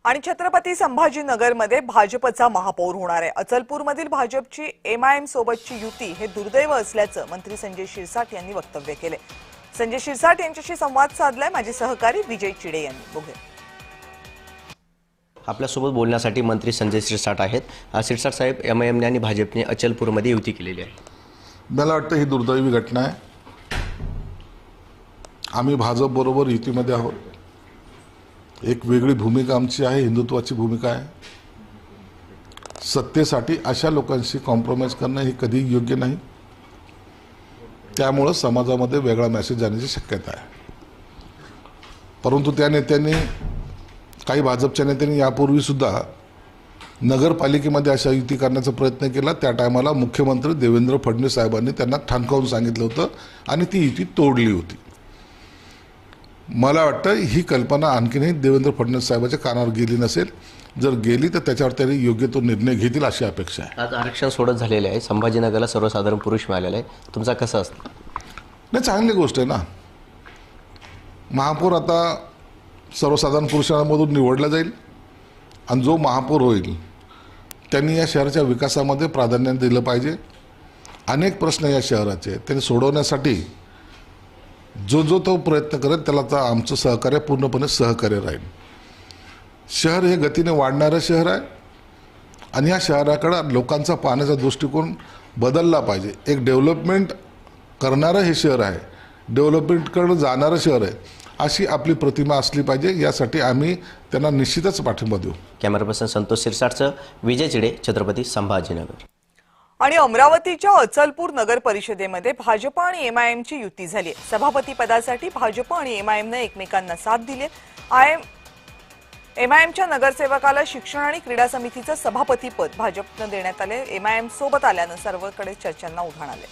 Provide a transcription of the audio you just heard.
आणि छत्रपती संभाजीनगरमध्ये भाजपचा महापौर होणार आहे। अचलपूरमधील भाजपची एमआयएम सोबतची युती हे दुर्दैव असल्याचं मंत्री संजय शिरसाट यांनी वक्तव्य केले। संजय शिरसाट यांच्याशी संवाद साधलाय माझे सहकारी विजय चिडे यांनी। बघूया। आपल्यासोबत बोलण्यासाठी मंत्री संजय शिरसाट आहेत। शिरसाट साहेब, एमआयएम आणि भाजपने अचलपूरमध्ये युती केलेली आहे। मला वाटतं ही दुर्दैवी घटना आहे। आम्ही भाजप बरोबर युतीमध्ये आहोत। एक वेगळी भूमिका आमची आहे, हिंदुत्वाची भूमिका आहे। सत्तेसाठी अशा लोकांशी कॉम्प्रोमाइज करणं हे कधी योग्य नाही। त्यामुळे समाजामध्ये वेगळा मेसेज जाण्याची शक्यता आहे। परंतु त्या नेत्यांनी, काही भाजपच्या नेत्यांनी यापूर्वी सुद्धा नगरपालिकेमध्ये अशा युती करण्याचा प्रयत्न केला। त्या टायमाला मुख्यमंत्री देवेंद्र फडणवीस साहेबांनी त्यांना ठणकावून सांगितलं होतं आणि ती युती तोडली होती। मला वाटतं ही कल्पना आणखीनही देवेंद्र फडणवीस साहेबांच्या कानावर गेली नसेल। जर गेली तर त्याच्यावर त्यांनी योग्य तो निर्णय घेतील अशी अपेक्षा आहे। आज आरक्षण सोडत झालेले आहे। संभाजीनगरला सर्वसाधारण पुरुष मिळालेला आहे। तुमचा कसं असतं? नाही, चांगली गोष्ट आहे ना। महापौर आता सर्वसाधारण पुरुषांमधून निवडला जाईल आणि जो महापौर होईल त्यांनी या शहराच्या विकासामध्ये प्राधान्य दिलं पाहिजे। अनेक प्रश्न या शहराचे त्यांनी सोडवण्यासाठी जो तो प्रयत्न करेल त्याला तर आमचं सहकार्य पूर्णपणे सहकार्य राहील। शहर हे गतीने वाढणारं शहर आहे आणि या शहराकडे लोकांचा पाहण्याचा दृष्टिकोन बदलला पाहिजे। एक डेव्हलपमेंट करणारं हे शहर आहे, डेव्हलपमेंटकडे जाणारं शहर आहे, अशी आपली प्रतिमा असली पाहिजे। यासाठी आम्ही त्यांना निश्चितच पाठिंबा देऊ। कॅमेरा पर्सन संतोष शिरसाटचं विजय चिडे, छत्रपती संभाजीनगर। आणि अमरावतीच्या अचलपूर नगर परिषदेमध्ये भाजप आणि एमआयएमची युती झाली आहे। सभापती पदासाठी भाजप आणि एमआयएमने एकमेकांना साथ दिली। एमआयएमच्या नगरसेवकाला शिक्षण आणि क्रीडा समितीचं सभापती पद भाजपने देण्यात आले। एमआयएम सोबत आल्यानं सर्वकडे चर्चांना उधाण आले।